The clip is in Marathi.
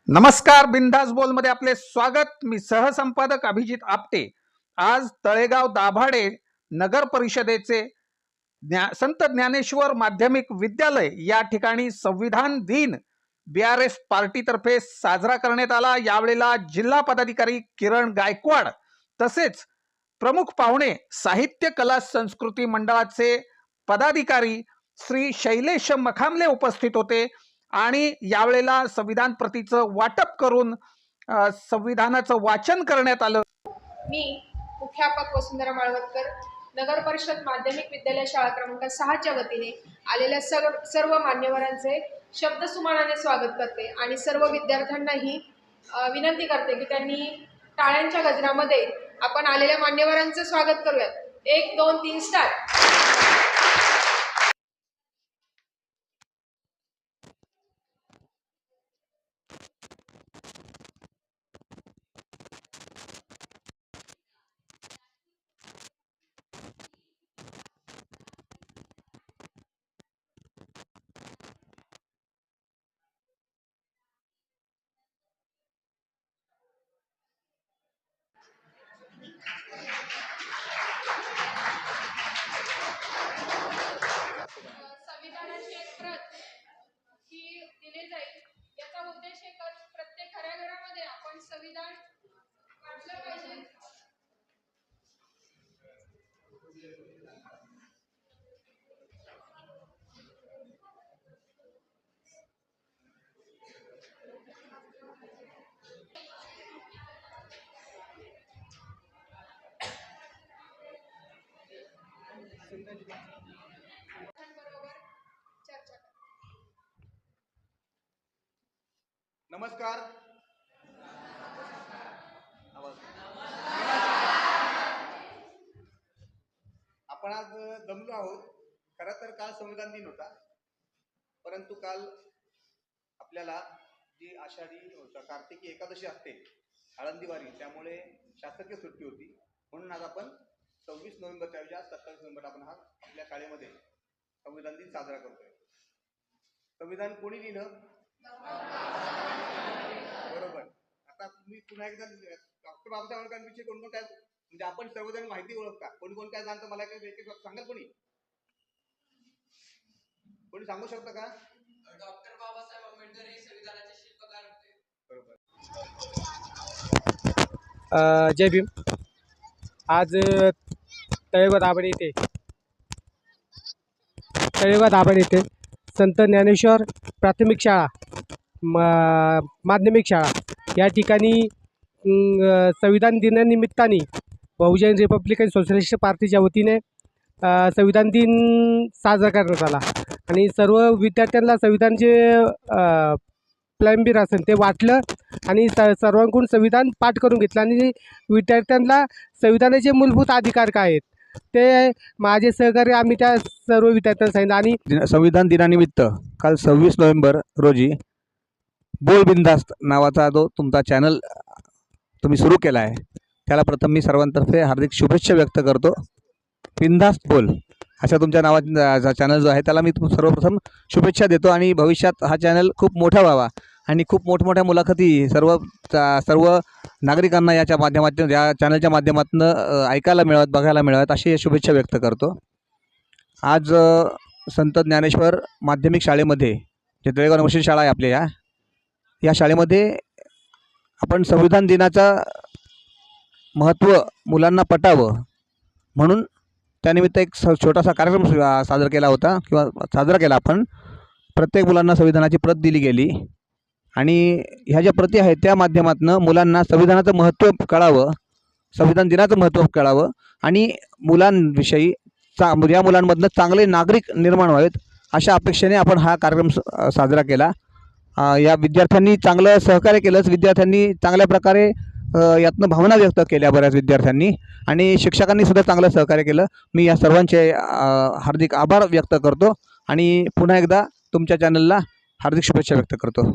नमस्कार, बिंदास बोलमध्ये आपले स्वागत। मी सहसंपादक अभिजित आपटे। आज तळेगाव दाभाडे नगर परिषदेचे संत ज्ञानेश्वर माध्यमिक विद्यालय या ठिकाणी संविधान दिन BRS पार्टीतर्फे साजरा करण्यात आला। यावेळेला जिल्हा पदाधिकारी किरण गायकवाड तसेच प्रमुख पाहुणे साहित्य कला संस्कृती मंडळाचे पदाधिकारी श्री शैलेश मखामले उपस्थित होते आणि यावेळेला संविधान प्रतीचं वाटप करून संविधानाचं वाचन करण्यात आलं। मी मुख्याध्यापक वसुंधरा माळवतकर नगर परिषद माध्यमिक विद्यालय शाळा क्रमांक 6 च्या वतीने आलेल्या सर्व मान्यवरांचे शब्दसुमनाने स्वागत करते आणि सर्व विद्यार्थ्यांनाही विनंती करते की त्यांनी टाळ्यांच्या गजरामध्ये आपण आलेल्या मान्यवरांचे स्वागत करूयात। 1 2 3 स्टार्ट। संविधानाची एक प्रत ही दिली जाईल। याचा उद्देश एकच, प्रत्येक घराघरामध्ये आपण संविधान वाचलं पाहिजे। नमस्कार। आपण आज जमलो आहोत। खरं तर काल संविधान दिन होता, परंतु काल आपल्याला जी आषाढी कार्तिकी एकादशी असते आळंदीवारी, त्यामुळे शासकीय सुट्टी होती। म्हणून आज आपण 26 नोव्हेंबरच्या ऐवजी आज 27 नोव्हेंबर आपण हा आपल्या शाळेमध्ये संविधान दिन साजरा करतोय। संविधान कोणी लिहिलं? बरोबर। आता तुम्ही पुन्हा एकदा डॉक्टर बाबासाहेब आंबेडकरांविषयी कोण कोण काय, म्हणजे आपण सर्वजण माहिती ओळखता, कोणी कोण काय जाणतं मला काही एक सांगाल? कोणी सांगू शकतं का? डॉक्टर बाबासाहेब आंबेडकर हे संविधानाचे शिल्पकार होते। बरोबर। जय भीम। आज तळेगाव दाभाडे येथे संत ज्ञानेश्वर प्राथमिक शाळा माध्यमिक शाळा या ठिकाणी संविधान दिनानिमित्ताने बहुजन रिपब्लिकन सोशलिस्ट पार्टीच्या वतीने संविधान दिन साजरा करण्यात आला आणि सर्व विद्यार्थ्यांना संविधानचे प्लॅनबीर असेल ते वाटलं आणि सर्वांकडून संविधान पाठ करून घेतलं आणि विद्यार्थ्यांना संविधानाचे मूलभूत अधिकार काय आहेत ते माझे सहकारी आम्ही त्या सर्व विद्यार्थ्यांना सांगितलं। आणि संविधान दिनानिमित्त काल 26 नोव्हेंबर रोजी बोल बिंदास्त नावाचा जो तुमचा चॅनल तुम्ही सुरू केला आहे, त्याला प्रथम मी सर्वांतर्फे हार्दिक शुभेच्छा व्यक्त करतो। बिंदास्त बोल अशा तुमच्या नावाचा चॅनल जो आहे त्याला मी सर्वप्रथम शुभेच्छा देतो आणि भविष्यात हा चॅनल खूप मोठा व्हावा आणि खूप मोठमोठ्या मुलाखती सर्व नागरिकांना याच्या माध्यमातून, या चॅनलच्या माध्यमातून ऐकायला मिळाव्यात, बघायला मिळाव्यात अशी शुभेच्छा व्यक्त करतो। आज संत ज्ञानेश्वर माध्यमिक शाळेमध्ये, जे तळेगाव नवशील शाळा आहे आपल्या, या शाळेमध्ये आपण संविधान दिनाचा महत्त्व मुलांना पटावं म्हणून त्यानिमित्त एक छोटासा कार्यक्रम साजरा केला होता किंवा साजरा केला आपण। प्रत्येक मुलांना संविधानाची प्रत दिली गेली आणि ह्या ज्या प्रती आहेत त्या माध्यमातून मुलांना संविधानाचं महत्त्व कळावं, संविधान दिनाचं महत्त्व कळावं आणि मुलांविषयी या मुलांमधनं चांगले नागरिक निर्माण व्हावेत अशा अपेक्षेने आपण हा कार्यक्रम साजरा केला। या विद्यार्थ्यांनी चांगलं सहकार्य केलंच, विद्यार्थ्यांनी चांगल्या प्रकारे यातनं भावना व्यक्त केल्या बऱ्याच विद्यार्थ्यांनी आणि शिक्षकांनी सुद्धा चांगलं सहकार्य केलं। मी या सर्वांचे हार्दिक आभार व्यक्त करतो आणि पुन्हा एकदा तुमच्या चॅनलला हार्दिक शुभेच्छा व्यक्त करतो।